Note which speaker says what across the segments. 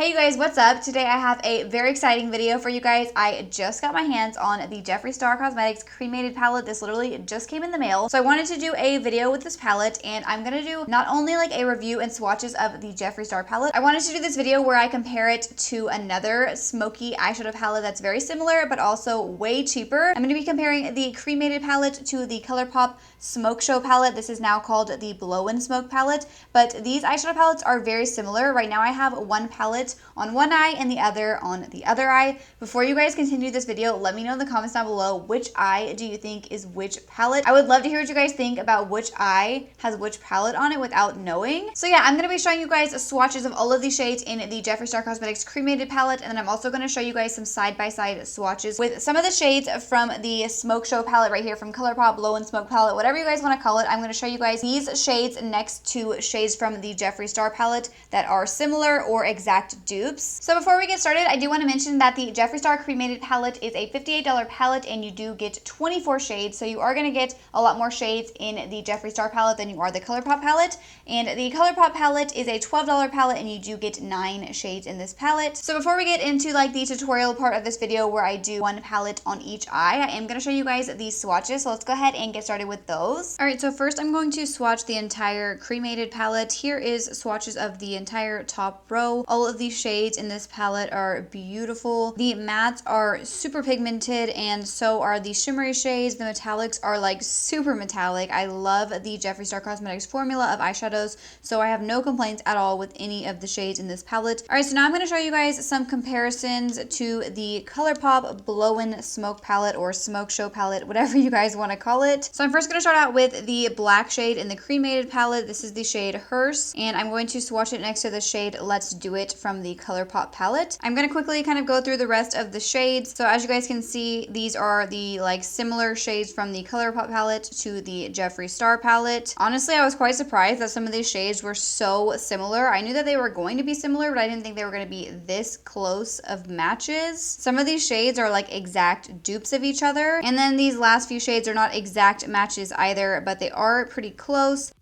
Speaker 1: Hey you guys, what's up? Today I have a very exciting video for you guys. I just got my hands on the Jeffree Star Cosmetics Cremated palette. This literally just came in the mail. So I wanted to do a video with this palette, and I'm gonna do not only like a review and swatches of the Jeffree Star palette, I wanted to do this video where I compare it to another smoky eyeshadow palette that's very similar but also way cheaper. I'm gonna be comparing the Cremated palette to the ColourPop Smoke Show palette. This is now called the Blowin Smoke palette, but these eyeshadow palettes are very similar. Right now I have one palette on one eye and the other on the other eye. Before you guys continue this video, let me know in the comments down below which eye do you think is which palette. I would love to hear what you guys think about which eye has which palette on it without knowing. So yeah, I'm going to be showing you guys swatches of all of these shades in the Jeffree Star Cosmetics Cremated palette, and then I'm also going to show you guys some side-by-side swatches with some of the shades from the Smoke Show palette right here from ColourPop Blowin Smoke palette, whatever you guys want to call it. I'm going to show you guys these shades next to shades from the Jeffree Star palette that are similar or exact dupes. So before we get started, I do want to mention that the Jeffree Star Cremated palette is a $58 palette, and you do get 24 shades. So you are going to get a lot more shades in the Jeffree Star palette than you are the ColourPop palette. And the ColourPop palette is a $12 palette, and you do get 9 shades in this palette. So before we get into like the tutorial part of this video where I do one palette on each eye, I am going to show you guys these swatches. So let's go ahead and get started with those. All right, so first I'm going to swatch the entire Cremated palette. Here is swatches of the entire top row. All of these shades in this palette are beautiful. The mattes are super pigmented, and so are the shimmery shades. The metallics are like super metallic. I love the Jeffree Star Cosmetics formula of eyeshadows, so I have no complaints at all with any of the shades in this palette. All right, so now I'm going to show you guys some comparisons to the ColourPop Blowin Smoke palette, or Smoke Show palette, whatever you guys want to call it. So I'm first going to start out with the black shade in the Cremated palette. This is the shade Hearse, and I'm going to swatch it next to the shade Let's Do It from the ColourPop palette. I'm going to quickly kind of go through the rest of the shades. So as you guys can see, these are the like similar shades from the ColourPop palette to the Jeffree Star palette. Honestly, I was quite surprised that some of these shades were so similar. I knew that they were going to be similar, but I didn't think they were going to be this close of matches. Some of these shades are like exact dupes of each other, and then these last few shades are not exact matches either, but they are pretty close.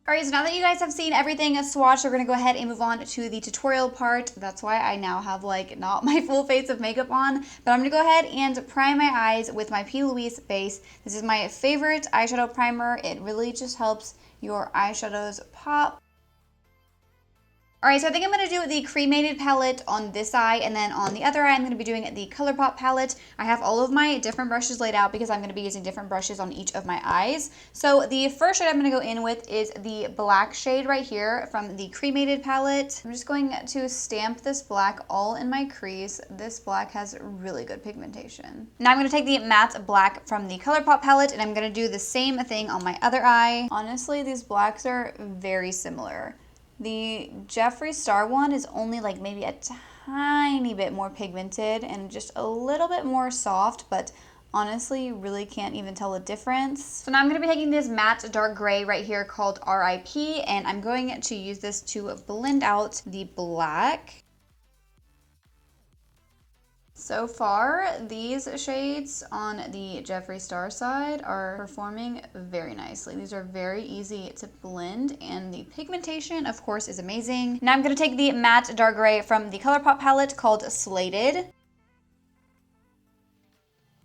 Speaker 1: Alright, so now that you guys have seen everything swatched, we're going to go ahead and move on to the tutorial part. That's why I now have like not my full face of makeup on, but I'm going to go ahead and prime my eyes with my P. Louise base. This is my favorite eyeshadow primer. It really just helps your eyeshadows pop. Alright, so I think I'm going to do the Cremated palette on this eye, and then on the other eye I'm going to be doing the ColourPop palette. I have all of my different brushes laid out because I'm going to be using different brushes on each of my eyes. So the first shade I'm going to go in with is the black shade right here from the Cremated palette. I'm just going to stamp this black all in my crease. This black has really good pigmentation. Now I'm going to take the matte black from the ColourPop palette, and I'm going to do the same thing on my other eye. Honestly, these blacks are very similar. The Jeffree Star one is only like maybe a tiny bit more pigmented and just a little bit more soft, but honestly, you really can't even tell the difference. So now I'm going to be taking this matte dark gray right here called RIP, and I'm going to use this to blend out the black. So far, these shades on the Jeffree Star side are performing very nicely. These are very easy to blend, and the pigmentation, of course, is amazing. Now I'm going to take the matte dark gray from the ColourPop palette called Slated.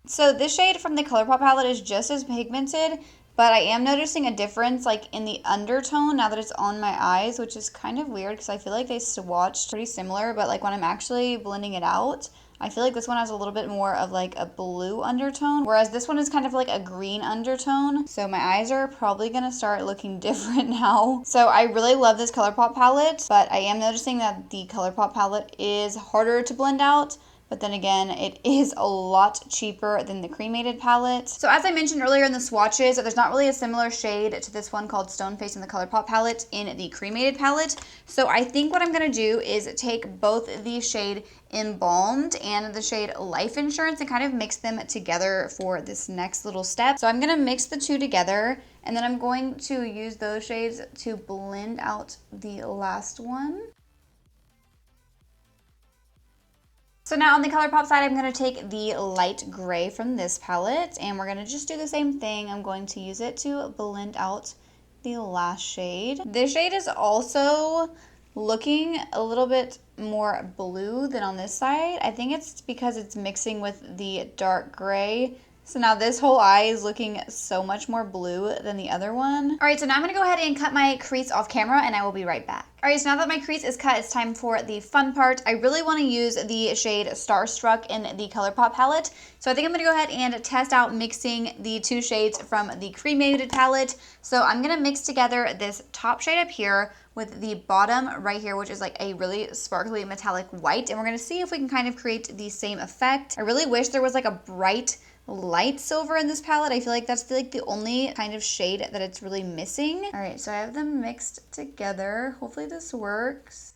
Speaker 1: So this shade from the ColourPop palette is just as pigmented, but I am noticing a difference like in the undertone now that it's on my eyes, which is kind of weird because I feel like they swatched pretty similar, but like when I'm actually blending it out, I feel like this one has a little bit more of like a blue undertone, whereas this one is kind of like a green undertone. So my eyes are probably gonna start looking different now. So I really love this ColourPop palette, but I am noticing that the ColourPop palette is harder to blend out. But then again, it is a lot cheaper than the Cremated palette. So as I mentioned earlier in the swatches, there's not really a similar shade to this one called Stoneface in the ColourPop palette in the Cremated palette. So I think what I'm going to do is take both the shade Embalmed and the shade Life Insurance and kind of mix them together for this next little step. So I'm going to mix the two together. And then I'm going to use those shades to blend out the last one. So now on the ColourPop side, I'm going to take the light gray from this palette, and we're going to just do the same thing. I'm going to use it to blend out the last shade. This shade is also looking a little bit more blue than on this side. I think it's because it's mixing with the dark gray. So now this whole eye is looking so much more blue than the other one. All right, so now I'm gonna go ahead and cut my crease off camera and I will be right back. All right, so now that my crease is cut, it's time for the fun part. I really wanna use the shade Starstruck in the ColourPop palette. So I think I'm gonna go ahead and test out mixing the two shades from the Cremated palette. So I'm gonna mix together this top shade up here with the bottom right here, which is like a really sparkly metallic white. And we're gonna see if we can kind of create the same effect. I really wish there was like a bright light silver in this palette. I feel like that's like the only kind of shade that it's really missing. All right, so I have them mixed together. Hopefully this works.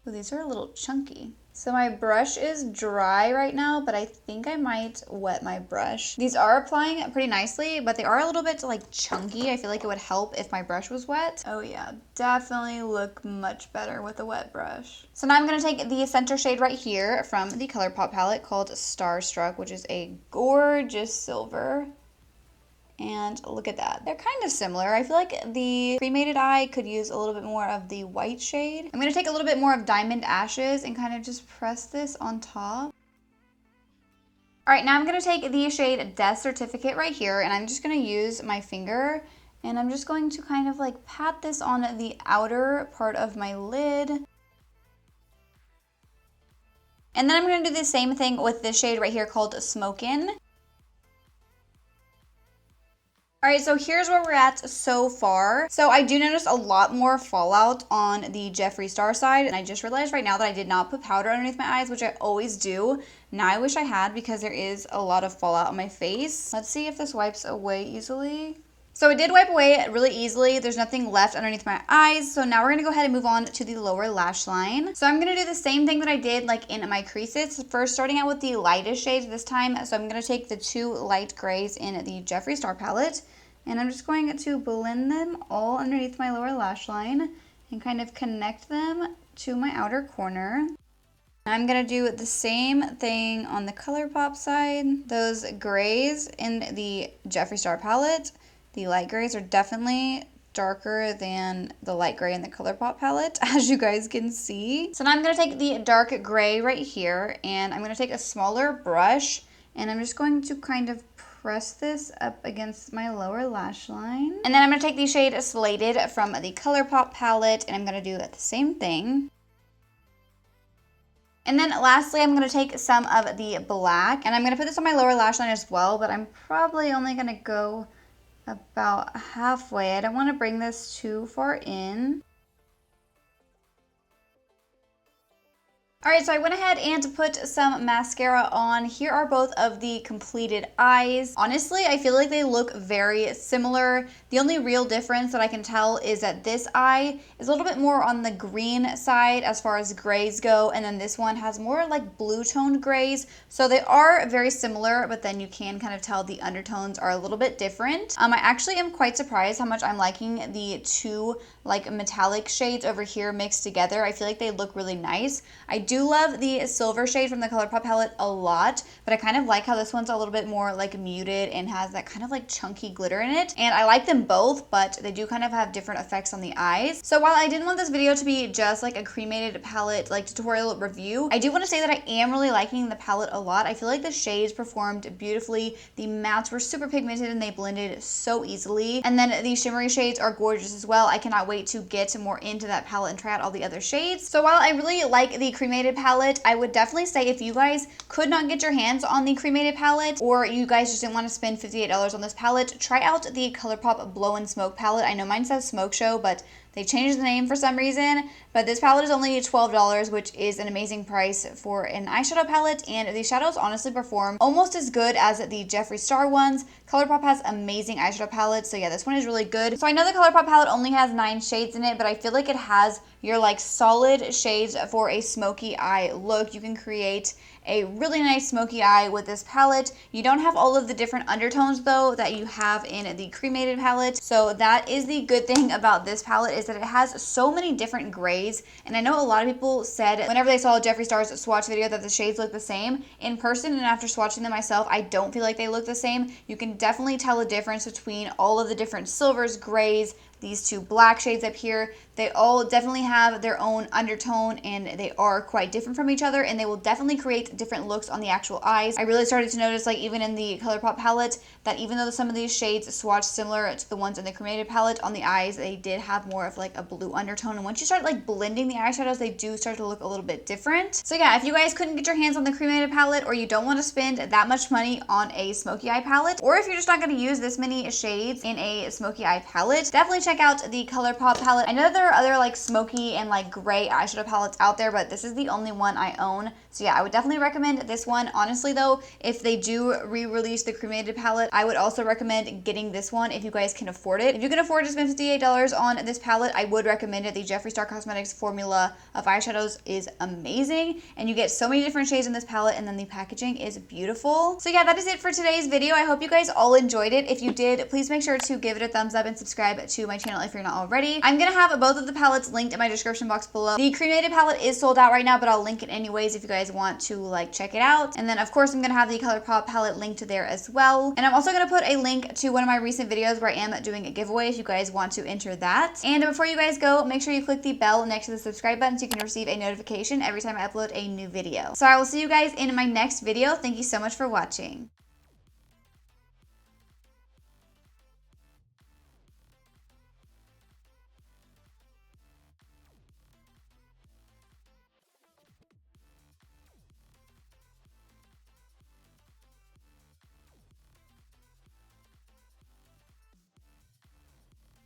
Speaker 1: Oh, these are a little chunky. So my brush is dry right now, but I think I might wet my brush. These are applying pretty nicely, but they are a little bit like chunky. I feel like it would help if my brush was wet. Oh yeah, definitely look much better with a wet brush. So now I'm gonna take the center shade right here from the ColourPop palette called Starstruck, which is a gorgeous silver. And look at that. They're kind of similar. I feel like the Cremated eye could use a little bit more of the white shade. I'm going to take a little bit more of Diamond Ashes and kind of just press this on top. All right, now I'm going to take the shade Death Certificate right here, and I'm just going to use my finger, and I'm just going to kind of like pat this on the outer part of my lid. And then I'm going to do the same thing with this shade right here called Smokin'. All right, so here's where we're at so far. So I do notice a lot more fallout on the Jeffree Star side, and I just realized right now that I did not put powder underneath my eyes, which I always do. Now I wish I had because there is a lot of fallout on my face. Let's see if this wipes away easily. So it did wipe away really easily. There's nothing left underneath my eyes. So now we're gonna go ahead and move on to the lower lash line. So I'm gonna do the same thing that I did like in my creases. First, starting out with the lightest shades this time. So I'm gonna take the two light grays in the Jeffree Star palette, and I'm just going to blend them all underneath my lower lash line and kind of connect them to my outer corner. I'm gonna do the same thing on the ColourPop side. Those grays in the Jeffree Star palette, the light grays are definitely darker than the light gray in the ColourPop palette, as you guys can see. So now I'm gonna take the dark gray right here, and I'm gonna take a smaller brush, and I'm just going to kind of press this up against my lower lash line. And then I'm gonna take the shade Slated from the ColourPop palette, and I'm gonna do the same thing. And then lastly, I'm gonna take some of the black, and I'm gonna put this on my lower lash line as well, but I'm probably only gonna go about halfway. I don't wanna bring this too far in. All right, so I went ahead and put some mascara on. Here are both of the completed eyes. Honestly, I feel like they look very similar. The only real difference that I can tell is that this eye is a little bit more on the green side as far as grays go, and then this one has more like blue toned grays. So they are very similar, but then you can kind of tell the undertones are a little bit different. I actually am quite surprised how much I'm liking the two like metallic shades over here mixed together. I feel like they look really nice. I do love the silver shade from the ColourPop palette a lot, but I kind of like how this one's a little bit more like muted and has that kind of like chunky glitter in it. And I like them both, but they do kind of have different effects on the eyes. So while I didn't want this video to be just like a cremated palette like tutorial review, I do want to say that I am really liking the palette a lot. I feel like the shades performed beautifully. The mattes were super pigmented and they blended so easily. And then the shimmery shades are gorgeous as well. I cannot wait to get more into that palette and try out all the other shades. So while I really like the cremated palette, I would definitely say if you guys could not get your hands on the cremated palette, or you guys just didn't want to spend $58 on this palette, try out the ColourPop Blowin Smoke palette. I know mine says Smoke Show, but they changed the name for some reason, but this palette is only $12, which is an amazing price for an eyeshadow palette, and the shadows honestly perform almost as good as the Jeffree Star ones. ColourPop has amazing eyeshadow palettes, so yeah, this one is really good. So I know the ColourPop palette only has 9 shades in it, but I feel like it has your like solid shades for a smoky eye look. You can create a really nice smoky eye with this palette. You don't have all of the different undertones though that you have in the cremated palette. So that is the good thing about this palette, is that it has so many different grays. And I know a lot of people said whenever they saw Jeffree Star's swatch video that the shades look the same. In person and after swatching them myself, I don't feel like they look the same. You can definitely tell a difference between all of the different silvers, grays, these two black shades up here. They all definitely have their own undertone and they are quite different from each other, and they will definitely create different looks on the actual eyes. I really started to notice, like even in the ColourPop palette, that even though some of these shades swatch similar to the ones in the cremated palette, on the eyes they did have more of like a blue undertone, and once you start like blending the eyeshadows, they do start to look a little bit different. So yeah, if you guys couldn't get your hands on the cremated palette, or you don't want to spend that much money on a smoky eye palette, or if you're just not going to use this many shades in a smoky eye palette, definitely check out the ColourPop palette. I know there are other like smoky and like gray eyeshadow palettes out there, but this is the only one I own. So yeah, I would definitely recommend this one. Honestly though, if they do re-release the cremated palette, I would also recommend getting this one if you guys can afford it. If you can afford to spend $58 on this palette, I would recommend it. The Jeffree Star Cosmetics formula of eyeshadows is amazing, and you get so many different shades in this palette, and then the packaging is beautiful. So yeah, that is it for today's video. I hope you guys all enjoyed it. If you did, please make sure to give it a thumbs up and subscribe to my channel if you're not already. I'm gonna have both of the palettes linked in my description box below. The cremated palette is sold out right now, but I'll link it anyways if you guys want to like check it out. And then of course I'm gonna have the ColourPop palette linked there as well. And I'm also gonna put a link to one of my recent videos where I am doing a giveaway if you guys want to enter that. And before you guys go, make sure you click the bell next to the subscribe button so you can receive a notification every time I upload a new video. So I will see you guys in my next video. Thank you so much for watching.